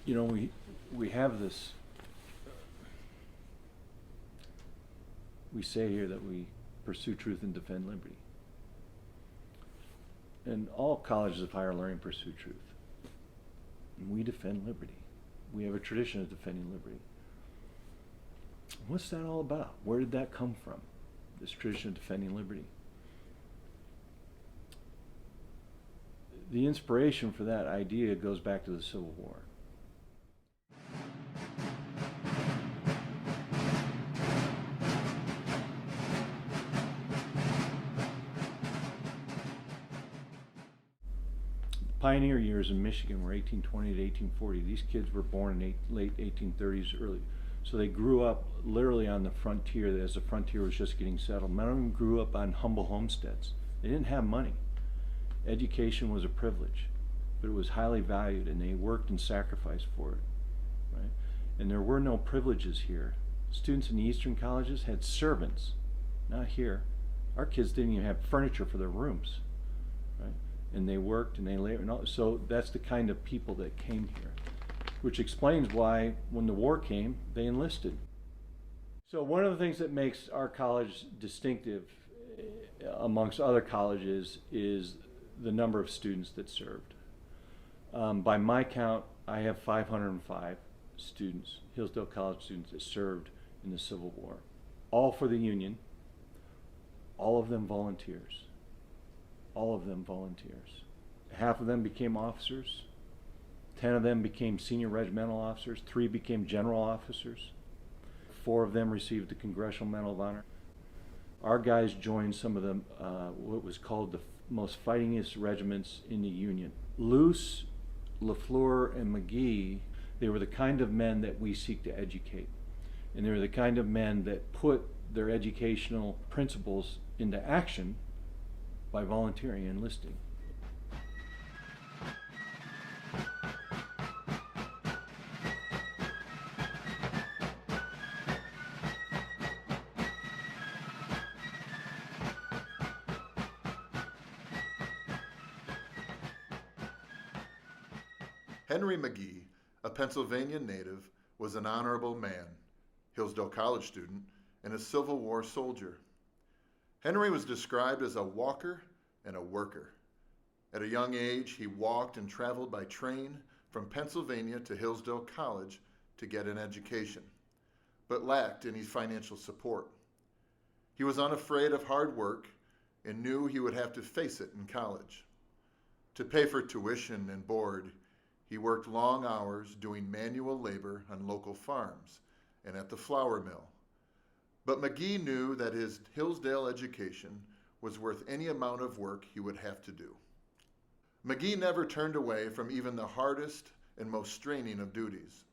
You know, we have this, we say here that we pursue truth and defend liberty. And all colleges of higher learning pursue truth. And we defend liberty. We have a tradition of defending liberty. What's that all about? Where did that come from? This tradition of defending liberty. The inspiration for that idea goes back to the Civil War. Pioneer years in Michigan were 1820 to 1840. These kids were born in late 1830s, early. So they grew up literally on the frontier as the frontier was just getting settled. Many of them grew up on humble homesteads. They didn't have money. Education was a privilege, but it was highly valued, and they worked and sacrificed for it. Right? And there were no privileges here. Students in the Eastern colleges had servants, not here. Our kids didn't even have furniture for their rooms. Right? And they worked and they labored. So that's the kind of people that came here, which explains why when the war came, they enlisted. So one of the things that makes our college distinctive amongst other colleges is the number of students that served. By my count, I have 505 students, Hillsdale College students, that served in the Civil War. All for the Union, all of them volunteers. All of them volunteers. Half of them became officers. 10 of them became senior regimental officers. 3 became general officers. 4 of them received the Congressional Medal of Honor. Our guys joined some of the what was called the most fightingest regiments in the Union. Luce, LaFleur, and McGee, they were the kind of men that we seek to educate. And they were the kind of men that put their educational principles into action by volunteering and enlisting. Henry McGee, a Pennsylvania native, was an honorable man, Hillsdale College student, and a Civil War soldier. Henry was described as a walker and a worker. At a young age, he walked and traveled by train from Pennsylvania to Hillsdale College to get an education, but lacked any financial support. He was unafraid of hard work and knew he would have to face it in college. To pay for tuition and board, he worked long hours doing manual labor on local farms and at the flour mill. But McGee knew that his Hillsdale education was worth any amount of work he would have to do. McGee never turned away from even the hardest and most straining of duties.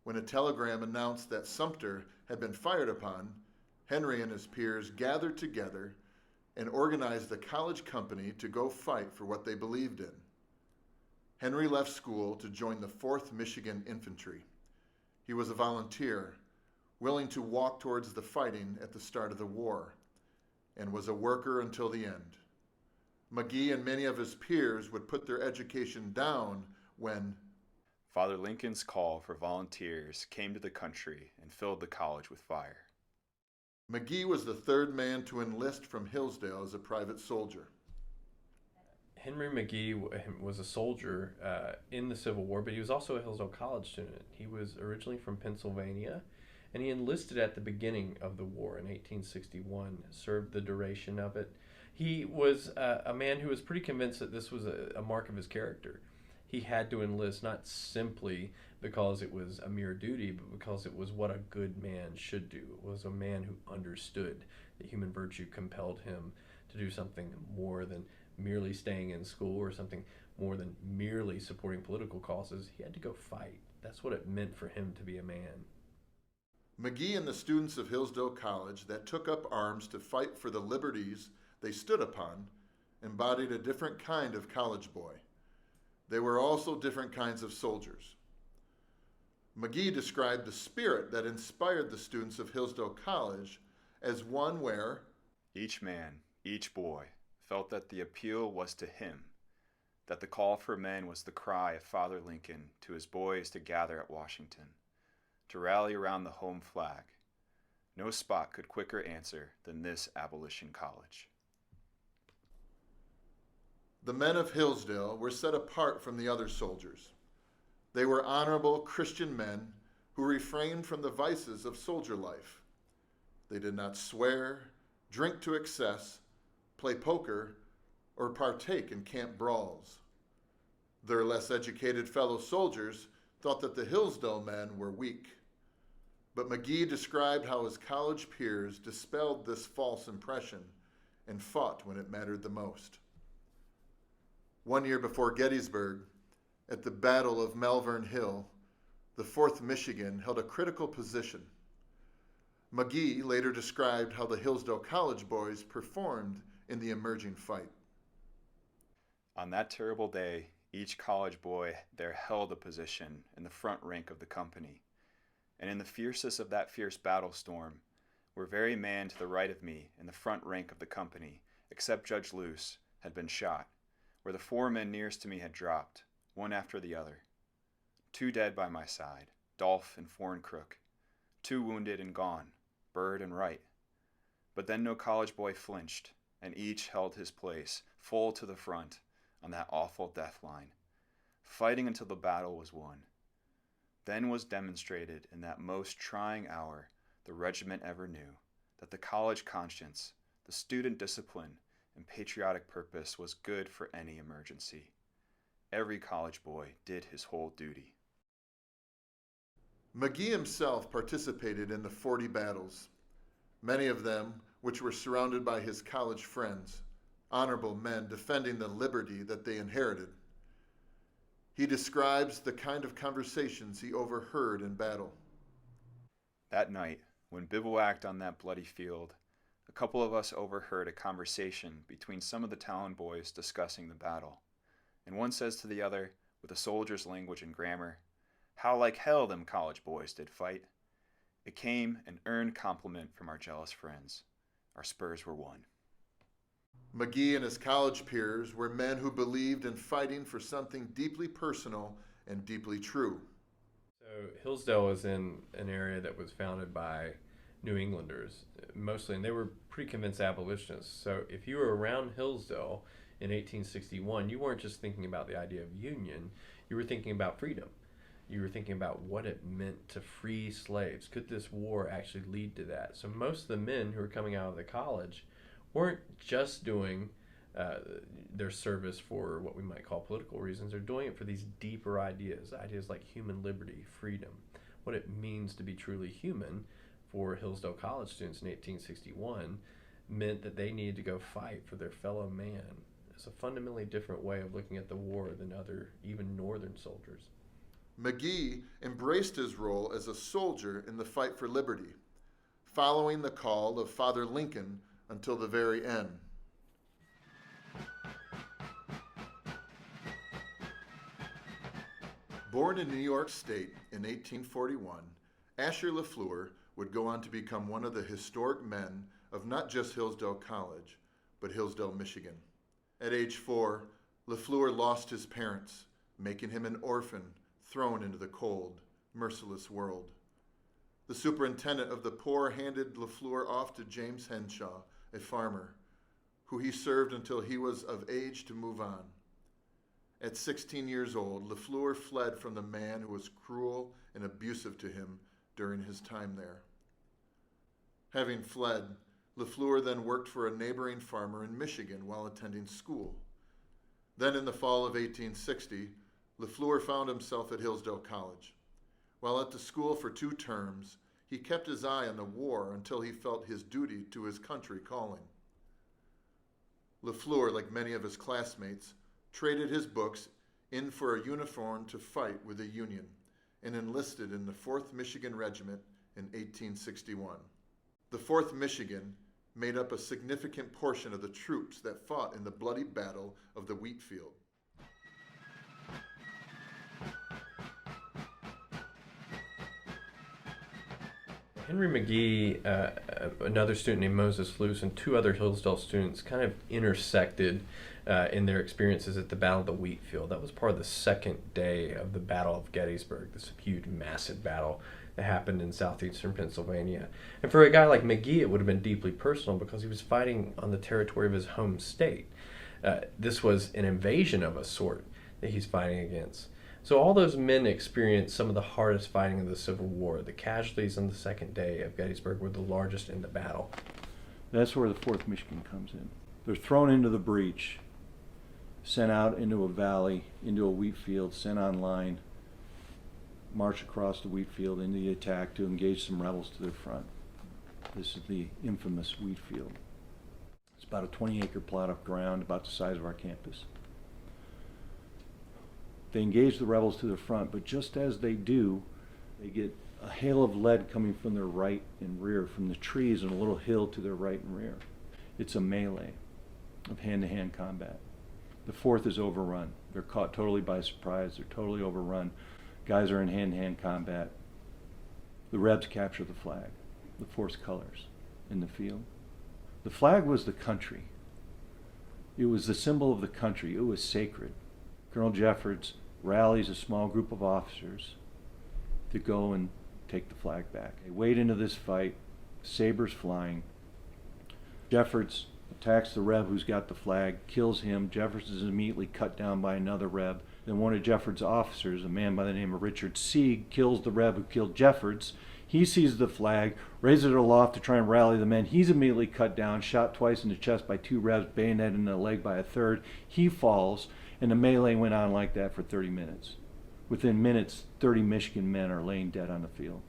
When a telegram announced that Sumter had been fired upon, Henry and his peers gathered together and organized the college company to go fight for what they believed in. Henry left school to join the 4th Michigan Infantry. He was a volunteer, willing to walk towards the fighting at the start of the war, and was a worker until the end. McGee and many of his peers would put their education down when Father Lincoln's call for volunteers came to the country and filled the college with fire. McGee was the 3rd man to enlist from Hillsdale as a private soldier. Henry McGee was a soldier in the Civil War, but he was also a Hillsdale College student. He was originally from Pennsylvania, and he enlisted at the beginning of the war in 1861, served the duration of it. He was a man who was pretty convinced that this was a mark of his character. He had to enlist not simply because it was a mere duty, but because it was what a good man should do. It was a man who understood that human virtue compelled him to do something more than merely staying in school or something more than merely supporting political causes. He had to go fight. That's what it meant for him to be a man. McGee and the students of Hillsdale College that took up arms to fight for the liberties they stood upon embodied a different kind of college boy. They were also different kinds of soldiers. McGee described the spirit that inspired the students of Hillsdale College as one where Each man, each boy, felt that the appeal was to him, that the call for men was the cry of Father Lincoln to his boys to gather at Washington, to rally around the home flag. No spot could quicker answer than this abolition college. The men of Hillsdale were set apart from the other soldiers. They were honorable Christian men who refrained from the vices of soldier life. They did not swear, drink to excess, play poker, or partake in camp brawls. Their less educated fellow soldiers thought that the Hillsdale men were weak. But McGee described how his college peers dispelled this false impression and fought when it mattered the most. 1 year before Gettysburg, at the Battle of Malvern Hill, the 4th Michigan held a critical position. McGee later described how the Hillsdale College boys performed in the emerging fight. On that terrible day, each college boy there held a position in the front rank of the company, and in the fiercest of that fierce battle storm, where very man to the right of me in the front rank of the company, except Judge Luce, had been shot, where the 4 men nearest to me had dropped, one after the other. 2 dead by my side, Dolph and Foreign Crook, 2 wounded and gone, Bird and Wright. But then no college boy flinched, and each held his place, full to the front, on that awful death line, fighting until the battle was won. Then was demonstrated in that most trying hour the regiment ever knew, that the college conscience, the student discipline, and patriotic purpose was good for any emergency. Every college boy did his whole duty. McGee himself participated in the 40 battles, many of them which were surrounded by his college friends, honorable men defending the liberty that they inherited. He describes the kind of conversations he overheard in battle. That night, when bivouacked on that bloody field, a couple of us overheard a conversation between some of the town boys discussing the battle, and one says to the other, with a soldier's language and grammar, "How like hell them college boys did fight." It came an earned compliment from our jealous friends. Our spurs were won. McGee and his college peers were men who believed in fighting for something deeply personal and deeply true. So Hillsdale was in an area that was founded by New Englanders mostly, and they were pretty convinced abolitionists. So if you were around Hillsdale in 1861, you weren't just thinking about the idea of union, you were thinking about freedom. You were thinking about what it meant to free slaves. Could this war actually lead to that? So most of the men who were coming out of the college weren't just doing their service for what we might call political reasons. They're doing it for these deeper ideas like human liberty, freedom, what it means to be truly human. For Hillsdale College students in 1861 meant that they needed to go fight for their fellow man. It's a fundamentally different way of looking at the war than other, even northern soldiers. McGee embraced his role as a soldier in the fight for liberty, following the call of Father Lincoln until the very end. Born in New York State in 1841, Asher LaFleur would go on to become one of the historic men of not just Hillsdale College, but Hillsdale, Michigan. At age 4, LaFleur lost his parents, making him an orphan thrown into the cold, merciless world. The superintendent of the poor handed LaFleur off to James Henshaw, a farmer, who he served until he was of age to move on. At 16 years old, LaFleur fled from the man who was cruel and abusive to him during his time there. Having fled, LaFleur then worked for a neighboring farmer in Michigan while attending school. Then in the fall of 1860, LaFleur found himself at Hillsdale College. While at the school for 2 terms, he kept his eye on the war until he felt his duty to his country calling. LaFleur, like many of his classmates, traded his books in for a uniform to fight with the Union and enlisted in the 4th Michigan Regiment in 1861. The 4th Michigan made up a significant portion of the troops that fought in the bloody Battle of the Wheat Field. Henry McGee, another student named Moses Luce, and two other Hillsdale students kind of intersected in their experiences at the Battle of the Wheat Field. That was part of the second day of the Battle of Gettysburg, this huge, massive battle that happened in southeastern Pennsylvania. And for a guy like McGee, it would have been deeply personal because he was fighting on the territory of his home state. This was an invasion of a sort that he's fighting against. So all those men experienced some of the hardest fighting of the Civil War. The casualties on the second day of Gettysburg were the largest in the battle. That's where the 4th Michigan comes in. They're thrown into the breach, sent out into a valley, into a wheat field, sent on line, march across the wheat field into the attack to engage some rebels to their front. This is the infamous wheat field. It's about a 20-acre plot of ground, about the size of our campus. They engage the rebels to the front, but just as they do, they get a hail of lead coming from their right and rear, from the trees and a little hill to their right and rear. It's a melee of hand-to-hand combat. The 4th is overrun. They're caught totally by surprise. They're totally overrun. Guys are in hand-to-hand combat. The Rebs capture the flag, the 4th's colors, in the field. The flag was the country. It was the symbol of the country. It was sacred. Colonel Jeffords rallies a small group of officers to go and take the flag back. They wade into this fight, sabers flying. Jeffords attacks the Reb who's got the flag, kills him. Jeffords is immediately cut down by another Reb. Then one of Jeffords' officers, a man by the name of Richard Sieg, kills the Reb who killed Jeffords. He sees the flag, raises it aloft to try and rally the men. He's immediately cut down, shot twice in the chest by 2 Rebs, bayoneted in the leg by a 3rd. He falls, and the melee went on like that for 30 minutes. Within minutes, 30 Michigan men are laying dead on the field.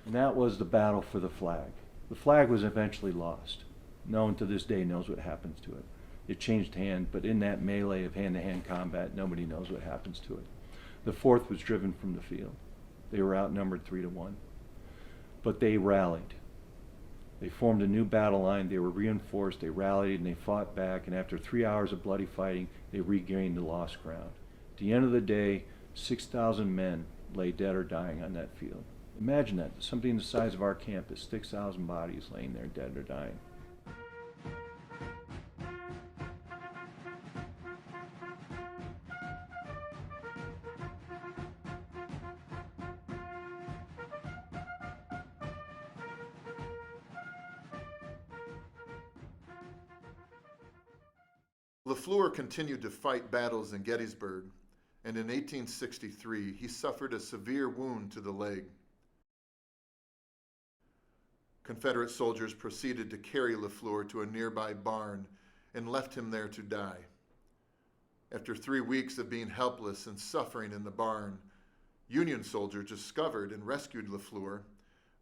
And that was the battle for the flag. The flag was eventually lost. No one to this day knows what happens to it. It changed hand, but in that melee of hand-to-hand combat, nobody knows what happens to it. The 4th was driven from the field. They were outnumbered 3-1. But they rallied. They formed a new battle line. They were reinforced. They rallied and they fought back. And after 3 hours of bloody fighting, they regained the lost ground. At the end of the day, 6,000 men lay dead or dying on that field. Imagine that, something the size of our campus, 6,000 bodies laying there dead or dying. LeFleur continued to fight battles in Gettysburg, and in 1863 he suffered a severe wound to the leg. Confederate soldiers proceeded to carry LeFleur to a nearby barn and left him there to die. After 3 weeks of being helpless and suffering in the barn, Union soldiers discovered and rescued LeFleur,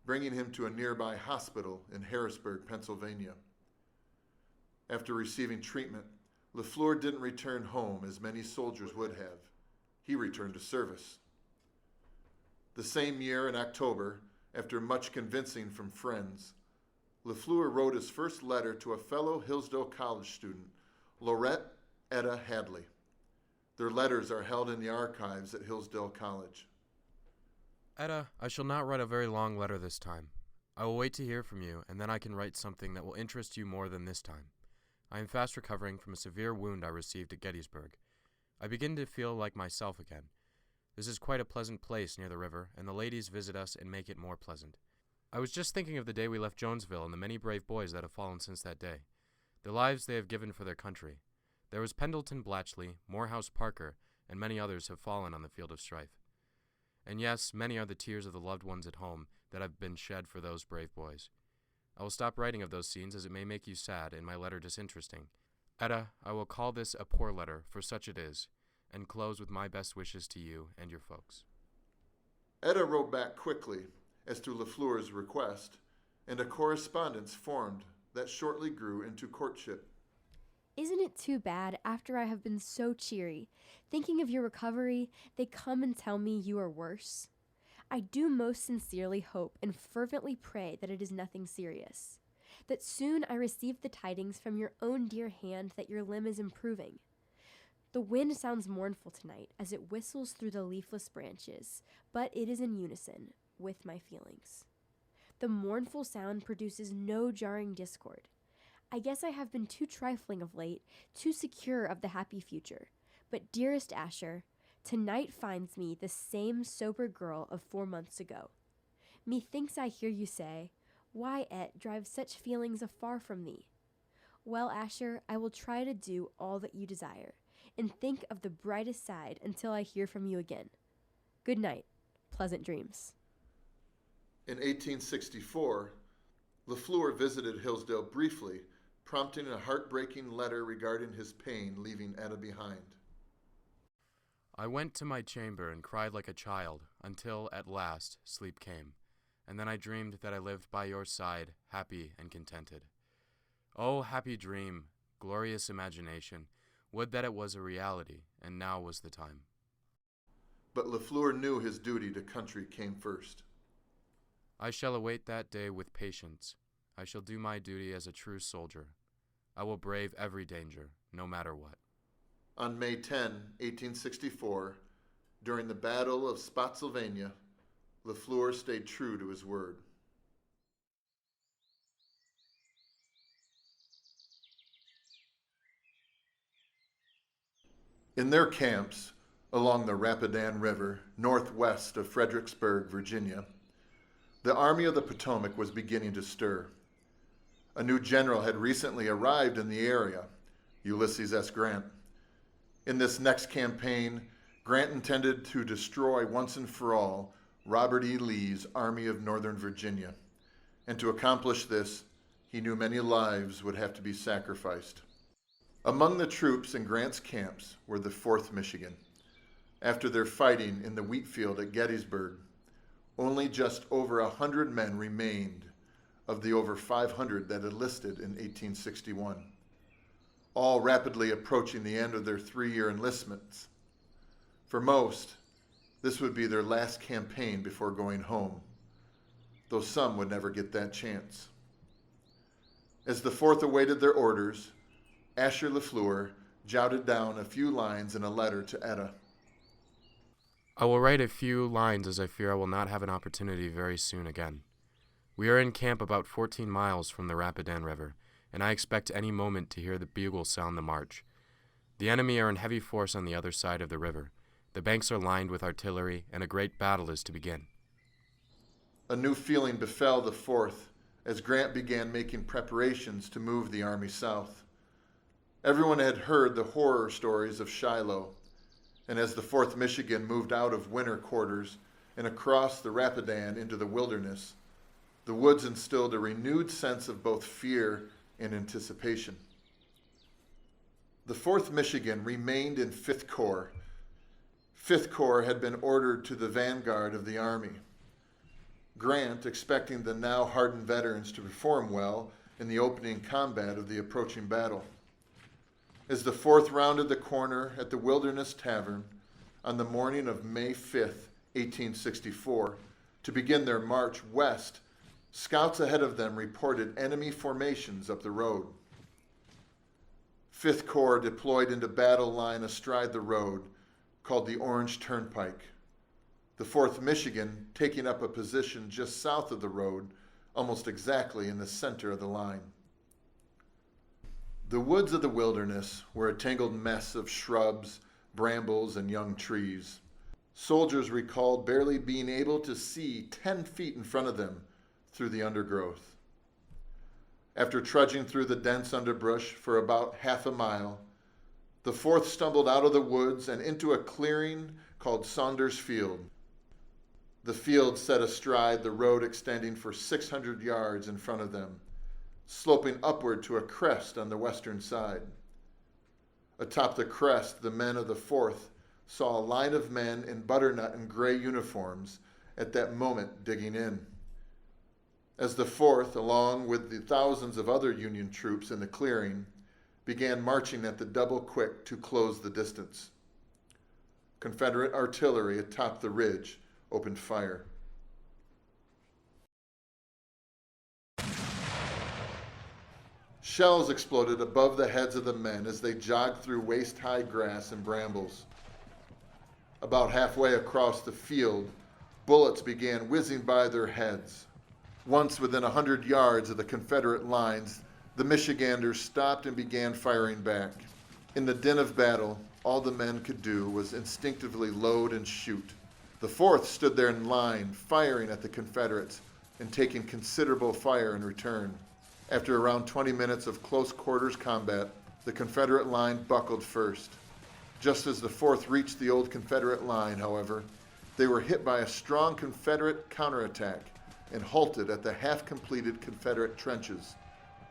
bringing him to a nearby hospital in Harrisburg, Pennsylvania. After receiving treatment, LeFleur didn't return home as many soldiers would have. He returned to service. The same year in October, after much convincing from friends, LeFleur wrote his first letter to a fellow Hillsdale College student, Laurette Etta Hadley. Their letters are held in the archives at Hillsdale College. Etta, I shall not write a very long letter this time. I will wait to hear from you, and then I can write something that will interest you more than this time. I am fast recovering from a severe wound I received at Gettysburg. I begin to feel like myself again. This is quite a pleasant place near the river, and the ladies visit us and make it more pleasant. I was just thinking of the day we left Jonesville and the many brave boys that have fallen since that day. The lives they have given for their country. There was Pendleton Blatchley, Morehouse Parker, and many others have fallen on the field of strife. And yes, many are the tears of the loved ones at home that have been shed for those brave boys. I will stop writing of those scenes as it may make you sad and my letter disinteresting. Etta, I will call this a poor letter, for such it is, and close with my best wishes to you and your folks. Etta wrote back quickly as to LeFleur's request, and a correspondence formed that shortly grew into courtship. Isn't it too bad after I have been so cheery, thinking of your recovery, they come and tell me you are worse? I do most sincerely hope and fervently pray that it is nothing serious, that soon I receive the tidings from your own dear hand that your limb is improving. The wind sounds mournful tonight as it whistles through the leafless branches, but it is in unison with my feelings. The mournful sound produces no jarring discord. I guess I have been too trifling of late, too secure of the happy future. But dearest Asher, tonight finds me the same sober girl of 4 months ago. Methinks I hear you say, "Why, Et, drive such feelings afar from thee?" Well, Asher, I will try to do all that you desire, and think of the brightest side until I hear from you again. Good night. Pleasant dreams. In 1864, LeFleur visited Hillsdale briefly, prompting a heartbreaking letter regarding his pain leaving Etta behind. I went to my chamber and cried like a child until, at last, sleep came, and then I dreamed that I lived by your side, happy and contented. Oh, happy dream, glorious imagination, would that it was a reality, and now was the time. But LeFleur knew his duty to country came first. I shall await that day with patience. I shall do my duty as a true soldier. I will brave every danger, no matter what. On May 10, 1864, during the Battle of Spotsylvania, LeFleur stayed true to his word. In their camps along the Rapidan River, northwest of Fredericksburg, Virginia, the Army of the Potomac was beginning to stir. A new general had recently arrived in the area, Ulysses S. Grant. In this next campaign, Grant intended to destroy once and for all Robert E. Lee's Army of Northern Virginia, and to accomplish this, he knew many lives would have to be sacrificed. Among the troops in Grant's camps were the 4th Michigan. After their fighting in the wheat field at Gettysburg, only just over 100 men remained of the over 500 that enlisted in 1861, all rapidly approaching the end of their 3-year enlistments. For most, this would be their last campaign before going home, though some would never get that chance. As the 4th awaited their orders, Asher LeFleur jotted down a few lines in a letter to Etta. I will write a few lines as I fear I will not have an opportunity very soon again. We are in camp about 14 miles from the Rapidan River, and I expect any moment to hear the bugle sound the march. The enemy are in heavy force on the other side of the river. The banks are lined with artillery, and a great battle is to begin. A new feeling befell the 4th as Grant began making preparations to move the army south. Everyone had heard the horror stories of Shiloh, and as the 4th Michigan moved out of winter quarters and across the Rapidan into the wilderness, the woods instilled a renewed sense of both fear and anticipation. The 4th Michigan remained in 5th Corps. 5th Corps had been ordered to the vanguard of the Army. Grant, expecting the now hardened veterans to perform well in the opening combat of the approaching battle. As the 4th rounded the corner at the Wilderness Tavern on the morning of May 5th, 1864, to begin their march west, scouts ahead of them reported enemy formations up the road. 5th Corps deployed into battle line astride the road, called the Orange Turnpike. The 4th Michigan taking up a position just south of the road, almost exactly in the center of the line. The woods of the wilderness were a tangled mess of shrubs, brambles, and young trees. Soldiers recalled barely being able to see 10 feet in front of them through the undergrowth. After trudging through the dense underbrush for about half a mile, the 4th stumbled out of the woods and into a clearing called Saunders Field. The field sat astride the road extending for 600 yards in front of them, sloping upward to a crest on the western side. Atop the crest, the men of the 4th saw a line of men in butternut and gray uniforms at that moment digging in. As the 4th, along with the thousands of other Union troops in the clearing, began marching at the double quick to close the distance. Confederate artillery atop the ridge opened fire. Shells exploded above the heads of the men as they jogged through waist-high grass and brambles. About halfway across the field, bullets began whizzing by their heads. Once within 100 yards of the Confederate lines, the Michiganders stopped and began firing back. In the din of battle, all the men could do was instinctively load and shoot. The 4th stood there in line, firing at the Confederates and taking considerable fire in return. After around 20 minutes of close quarters combat, the Confederate line buckled first. Just as the 4th reached the old Confederate line, however, they were hit by a strong Confederate counterattack and halted at the half-completed Confederate trenches.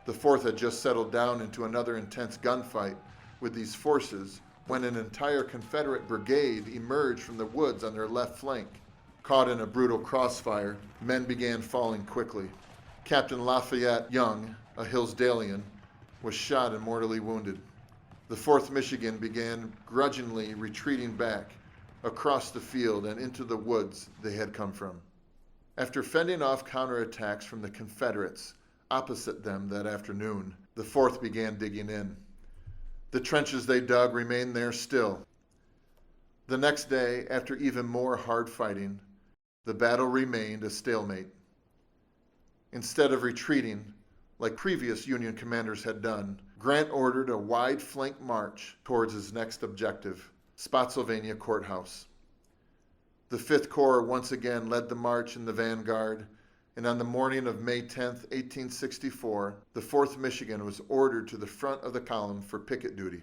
The 4th had just settled down into another intense gunfight with these forces when an entire Confederate brigade emerged from the woods on their left flank. Caught in a brutal crossfire, men began falling quickly. Captain Lafayette Young, a Hillsdalean, was shot and mortally wounded. The 4th Michigan began grudgingly retreating back across the field and into the woods they had come from. After fending off counterattacks from the Confederates opposite them that afternoon, the 4th began digging in. The trenches they dug remained there still. The next day, after even more hard fighting, the battle remained a stalemate. Instead of retreating, like previous Union commanders had done, Grant ordered a wide flank march towards his next objective, Spotsylvania Courthouse. The 5th Corps once again led the march in the vanguard, and on the morning of May 10, 1864, the 4th Michigan was ordered to the front of the column for picket duty.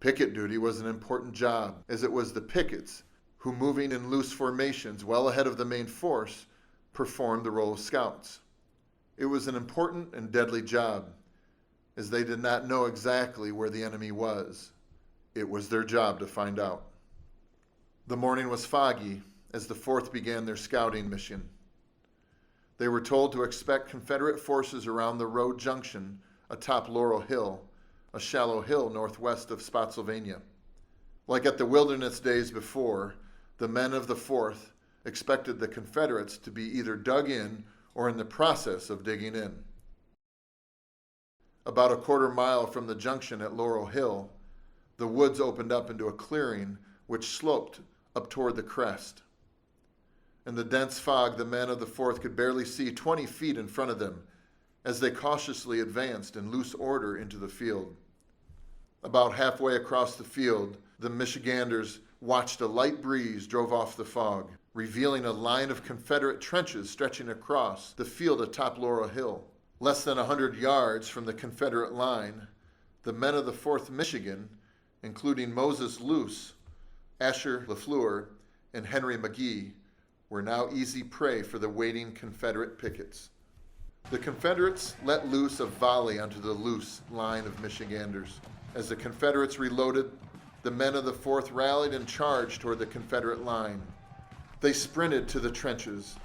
Picket duty was an important job, as it was the pickets who, moving in loose formations well ahead of the main force, performed the role of scouts. It was an important and deadly job, as they did not know exactly where the enemy was. It was their job to find out. The morning was foggy as the 4th began their scouting mission. They were told to expect Confederate forces around the road junction atop Laurel Hill, a shallow hill northwest of Spotsylvania. Like at the Wilderness days before, the men of the 4th expected the Confederates to be either dug in or in the process of digging in. About a quarter mile from the junction at Laurel Hill, the woods opened up into a clearing which sloped up toward the crest. In the dense fog, the men of the 4th could barely see 20 feet in front of them as they cautiously advanced in loose order into the field. About halfway across the field, the Michiganders watched a light breeze drove off the fog, revealing a line of Confederate trenches stretching across the field atop Laurel Hill. Less than 100 yards from the Confederate line, the men of the 4th Michigan, including Moses Luce, Asher LaFleur, and Henry McGee, were now easy prey for the waiting Confederate pickets. The Confederates let loose a volley onto the loose line of Michiganders. As the Confederates reloaded, the men of the 4th rallied and charged toward the Confederate line. They sprinted to the trenches,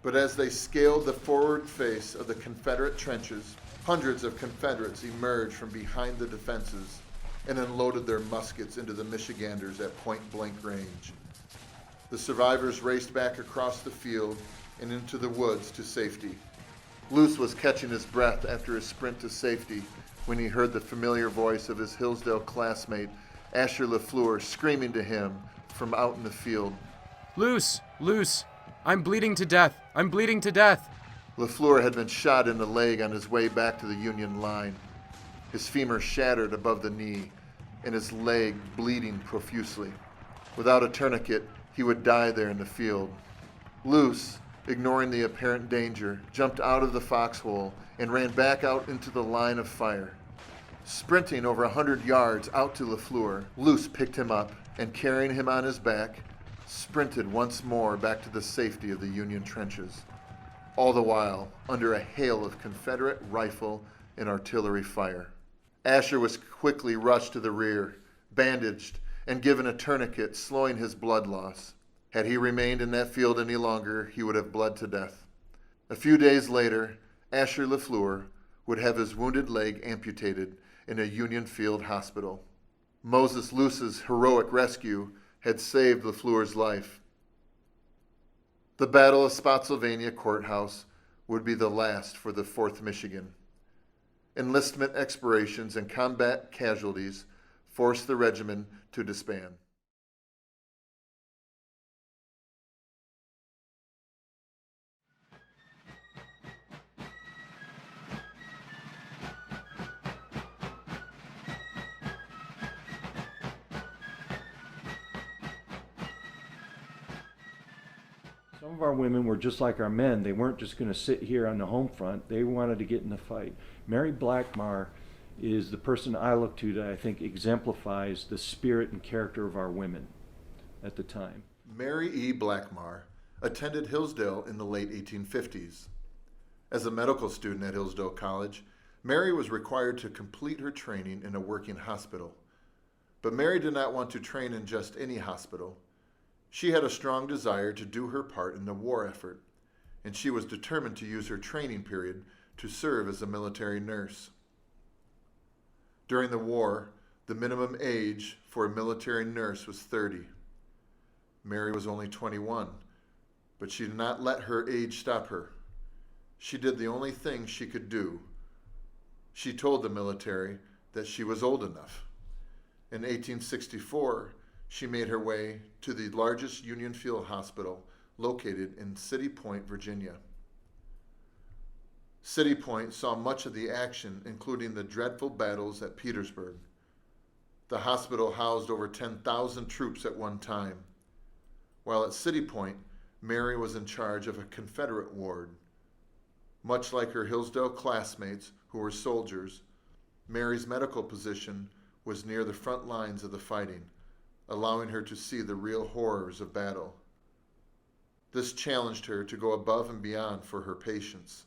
but as they scaled the forward face of the Confederate trenches, hundreds of Confederates emerged from behind the defenses and unloaded their muskets into the Michiganders at point-blank range. The survivors raced back across the field and into the woods to safety. Luce was catching his breath after his sprint to safety when he heard the familiar voice of his Hillsdale classmate, Asher LaFleur, screaming to him from out in the field. Luce! Luce! I'm bleeding to death! I'm bleeding to death! LaFleur had been shot in the leg on his way back to the Union line. His femur shattered above the knee and his leg bleeding profusely. Without a tourniquet, he would die there in the field. Luce, ignoring the apparent danger, jumped out of the foxhole and ran back out into the line of fire. Sprinting over 100 yards out to LaFleur, Luce picked him up and, carrying him on his back, sprinted once more back to the safety of the Union trenches, all the while under a hail of Confederate rifle and artillery fire. Asher was quickly rushed to the rear, bandaged, and given a tourniquet, slowing his blood loss. Had he remained in that field any longer, he would have bled to death. A few days later, Asher LaFleur would have his wounded leg amputated in a Union field hospital. Moses Luce's heroic rescue had saved LaFleur's life. The Battle of Spotsylvania Courthouse would be the last for the 4th Michigan. Enlistment expirations and combat casualties forced the regiment to disband. Some of our women were just like our men. They weren't just going to sit here on the home front. They wanted to get in the fight. Mary Blackmar is the person I look to that I think exemplifies the spirit and character of our women at the time. Mary E. Blackmar attended Hillsdale in the late 1850s. As a medical student at Hillsdale College, Mary was required to complete her training in a working hospital. But Mary did not want to train in just any hospital. She had a strong desire to do her part in the war effort, and she was determined to use her training period to serve as a military nurse. During the war, the minimum age for a military nurse was 30. Mary was only 21, but she did not let her age stop her. She did the only thing she could do. She told the military that she was old enough. In 1864, she made her way to the largest Union Field Hospital located in City Point, Virginia. City Point saw much of the action, including the dreadful battles at Petersburg. The hospital housed over 10,000 troops at one time. While at City Point, Mary was in charge of a Confederate ward. Much like her Hillsdale classmates who were soldiers, Mary's medical position was near the front lines of the fighting, allowing her to see the real horrors of battle. This challenged her to go above and beyond for her patients.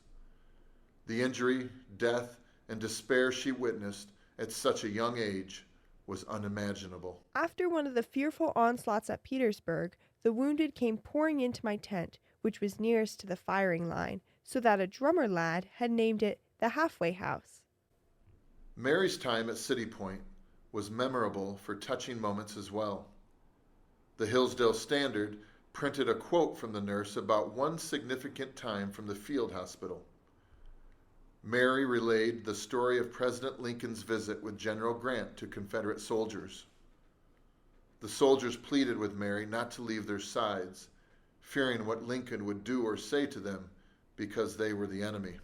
The injury, death, and despair she witnessed at such a young age was unimaginable. After one of the fearful onslaughts at Petersburg, the wounded came pouring into my tent, which was nearest to the firing line, so that a drummer lad had named it the Halfway House. Mary's time at City Point was memorable for touching moments as well. The Hillsdale Standard printed a quote from the nurse about one significant time from the field hospital. Mary relayed the story of President Lincoln's visit with General Grant to Confederate soldiers. The soldiers pleaded with Mary not to leave their sides, fearing what Lincoln would do or say to them because they were the enemy.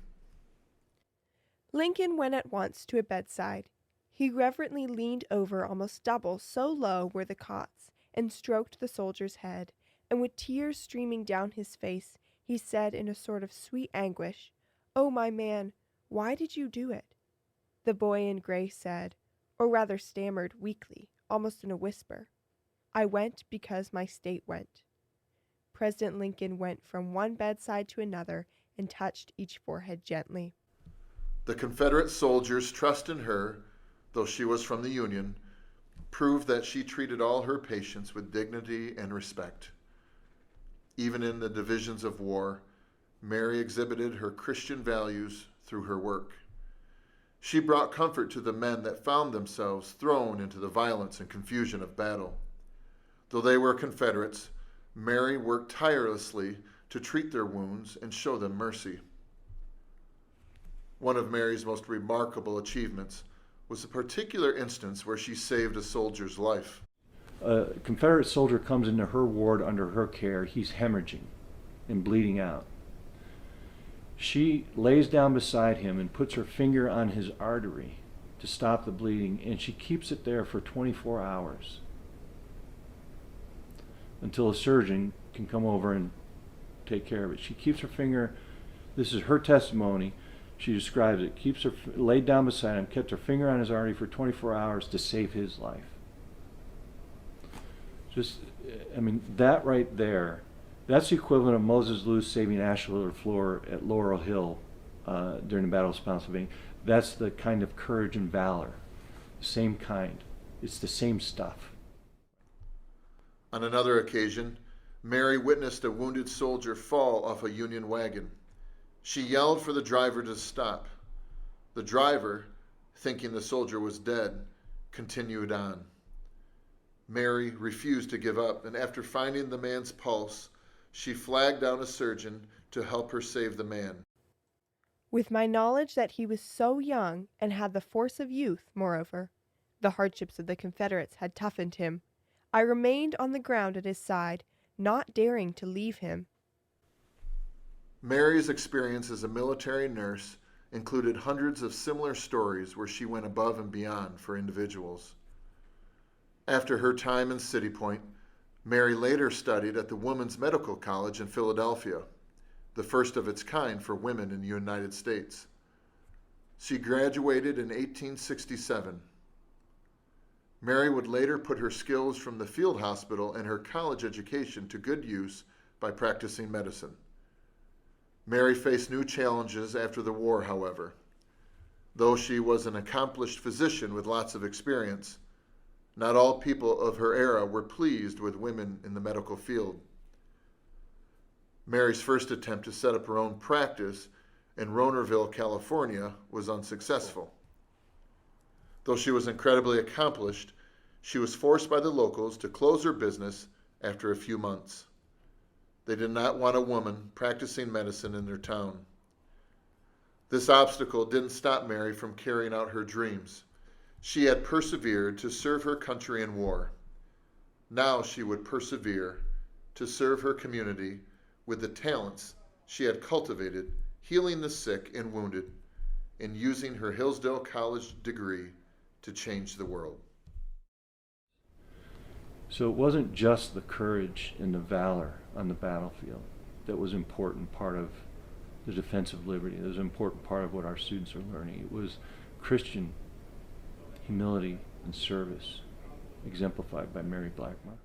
Lincoln went at once to a bedside. He reverently leaned over almost double, so low were the cots, and stroked the soldier's head, and with tears streaming down his face, he said in a sort of sweet anguish, "Oh, my man, why did you do it?" The boy in gray said, or rather stammered weakly, almost in a whisper, "I went because my state went." President Lincoln went from one bedside to another and touched each forehead gently. The Confederate soldiers' trust in her, though she was from the Union, proved that she treated all her patients with dignity and respect. Even in the divisions of war, Mary exhibited her Christian values through her work. She brought comfort to the men that found themselves thrown into the violence and confusion of battle. Though they were Confederates, Mary worked tirelessly to treat their wounds and show them mercy. One of Mary's most remarkable achievements was a particular instance where she saved a soldier's life. A Confederate soldier comes into her ward under her care. He's hemorrhaging and bleeding out. She lays down beside him and puts her finger on his artery to stop the bleeding, and she keeps it there for 24 hours until a surgeon can come over and take care of it. She keeps her finger, this is her testimony, she describes it, keeps her laid down beside him, kept her finger on his artery for 24 hours to save his life. That right there, that's the equivalent of Moses Lewis saving Ashland Floor at Laurel Hill during the Battle of Spotsylvania. That's the kind of courage and valor, the same kind. It's the same stuff. On another occasion, Mary witnessed a wounded soldier fall off a Union wagon. She yelled for the driver to stop. The driver, thinking the soldier was dead, continued on. Mary refused to give up, and after finding the man's pulse, she flagged down a surgeon to help her save the man. With my knowledge that he was so young and had the force of youth, moreover, the hardships of the Confederates had toughened him, I remained on the ground at his side, not daring to leave him. Mary's experience as a military nurse included hundreds of similar stories where she went above and beyond for individuals. After her time in City Point, Mary later studied at the Women's Medical College in Philadelphia, the first of its kind for women in the United States. She graduated in 1867. Mary would later put her skills from the field hospital and her college education to good use by practicing medicine. Mary faced new challenges after the war, however. Though she was an accomplished physician with lots of experience, not all people of her era were pleased with women in the medical field. Mary's first attempt to set up her own practice in Ronerville, California, was unsuccessful. Though she was incredibly accomplished, she was forced by the locals to close her business after a few months. They did not want a woman practicing medicine in their town. This obstacle didn't stop Mary from carrying out her dreams. She had persevered to serve her country in war. Now she would persevere to serve her community with the talents she had cultivated, healing the sick and wounded, and using her Hillsdale College degree to change the world. So it wasn't just the courage and the valor on the battlefield that was an important part of the defense of liberty. It was an important part of what our students are learning. It was Christian humility and service, exemplified by Mary Blackmar.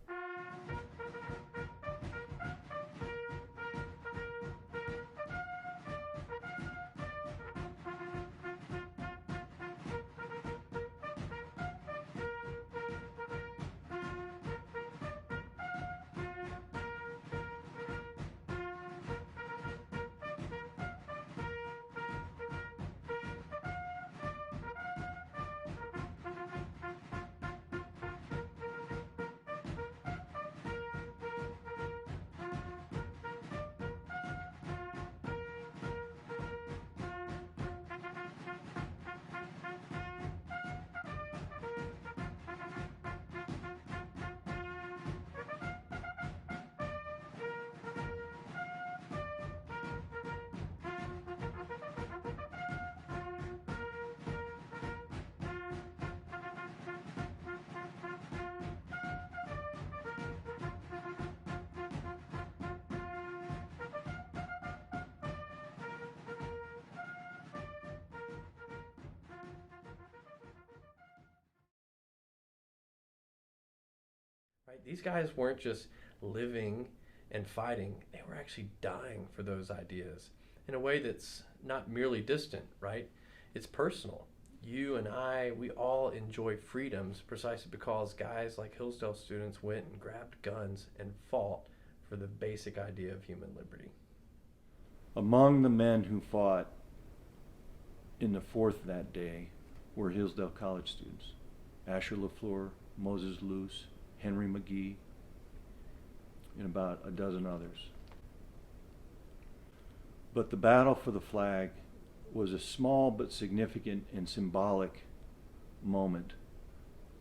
Right? These guys weren't just living and fighting, they were actually dying for those ideas in a way that's not merely distant, right? It's personal. You and I, we all enjoy freedoms precisely because guys like Hillsdale students went and grabbed guns and fought for the basic idea of human liberty. Among the men who fought in the 4th that day were Hillsdale College students. Asher LaFleur, Moses Luce, Henry McGee, and about a dozen others. But the battle for the flag was a small but significant and symbolic moment.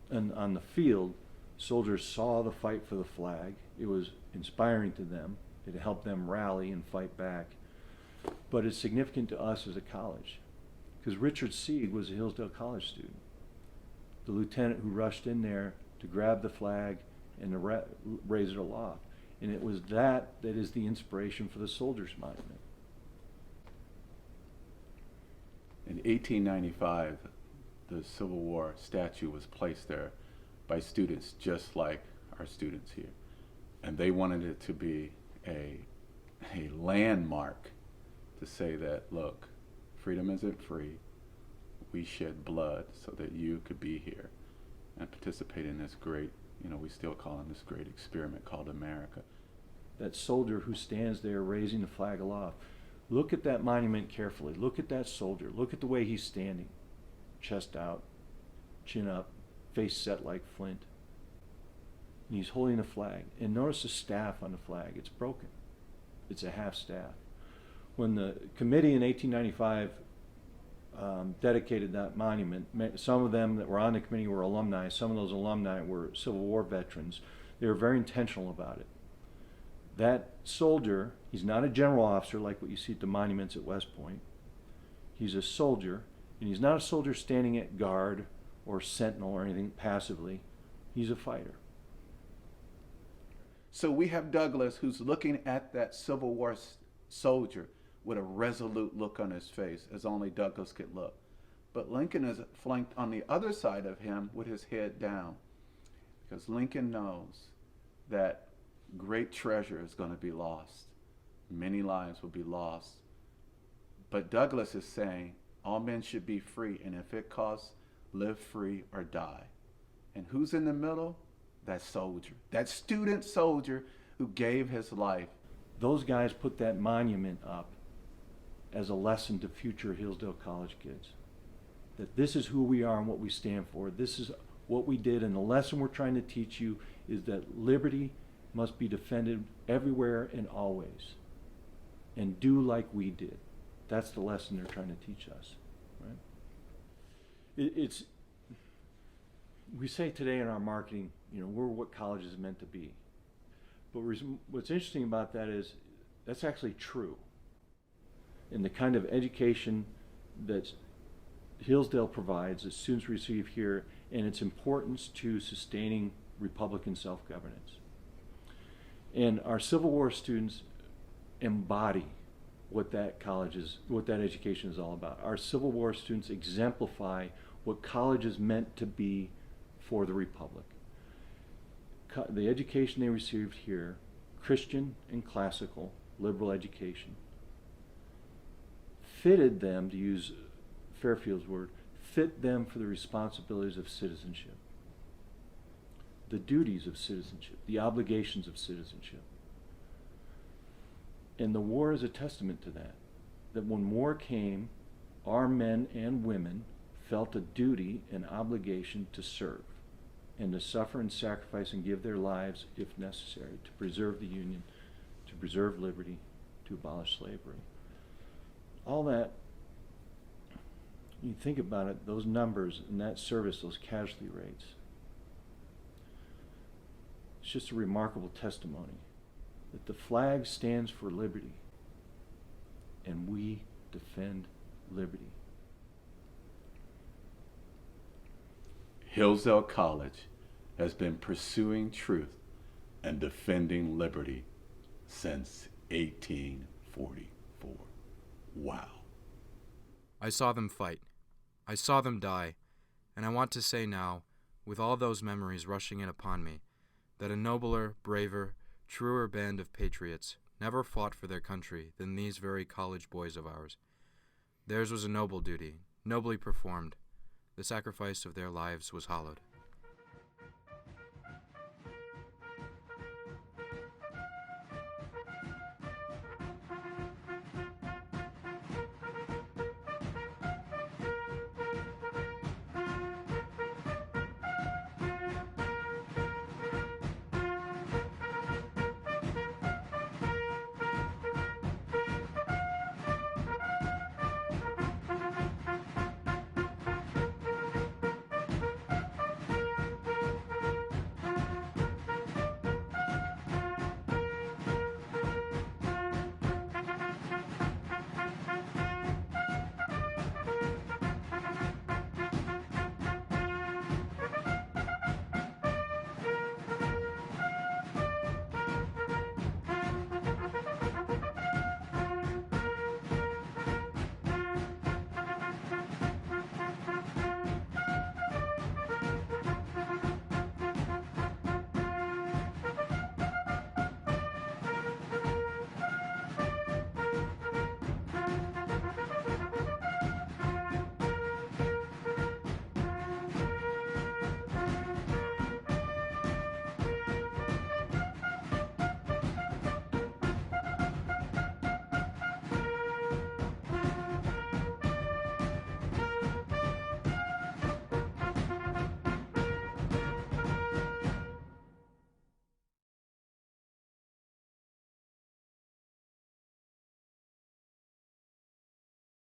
And on the field, soldiers saw the fight for the flag. It was inspiring to them. It helped them rally and fight back. But it's significant to us as a college, because Richard Sieg was a Hillsdale College student, the lieutenant who rushed in there to grab the flag and to raise it aloft. And it was that is the inspiration for the Soldiers Monument. In 1895, the Civil War statue was placed there by students just like our students here. And they wanted it to be a landmark to say that, look, freedom isn't free. We shed blood so that you could be here and participate in this great, we still call it this great experiment called America. That soldier who stands there raising the flag aloft. Look at that monument carefully. Look at that soldier. Look at the way he's standing. Chest out, chin up, face set like flint. And he's holding the flag. And notice the staff on the flag. It's broken. It's a half staff. When the committee in 1895 dedicated that monument, some of them that were on the committee were alumni. Some of those alumni were Civil War veterans. They were very intentional about it. That soldier, he's not a general officer like what you see at the monuments at West Point. He's a soldier, and he's not a soldier standing at guard or sentinel or anything passively. He's a fighter. So we have Douglas who's looking at that Civil War soldier with a resolute look on his face, as only Douglas could look. But Lincoln is flanked on the other side of him with his head down, because Lincoln knows that great treasure is going to be lost. Many lives will be lost. But Douglas is saying all men should be free, and if it costs, live free or die. And who's in the middle? That soldier, that student soldier who gave his life. Those guys put that monument up as a lesson to future Hillsdale College kids. That this is who we are and what we stand for. This is what we did, and the lesson we're trying to teach you is that liberty must be defended everywhere and always. And do like we did. That's the lesson they're trying to teach us. Right? We say today in our marketing, we're what college is meant to be. But what's interesting about that is that's actually true. And the kind of education that Hillsdale provides, that students receive here, and its importance to sustaining Republican self-governance. And our Civil War students embody what that education is all about. Our Civil War students exemplify what college is meant to be for the Republic. The education they received here, Christian and classical, liberal education, fitted them, to use Fairfield's word, fit them for the responsibilities of citizenship, the duties of citizenship, the obligations of citizenship. And the war is a testament to that. That when war came, our men and women felt a duty and obligation to serve and to suffer and sacrifice and give their lives, if necessary, to preserve the Union, to preserve liberty, to abolish slavery. All that, you think about it, those numbers and that service, those casualty rates, it's just a remarkable testimony that the flag stands for liberty, and we defend liberty. Hillsdale College has been pursuing truth and defending liberty since 1844. Wow. I saw them fight. I saw them die. And I want to say now, with all those memories rushing in upon me, that a nobler, braver, truer band of patriots never fought for their country than these very college boys of ours. Theirs was a noble duty, nobly performed. The sacrifice of their lives was hallowed.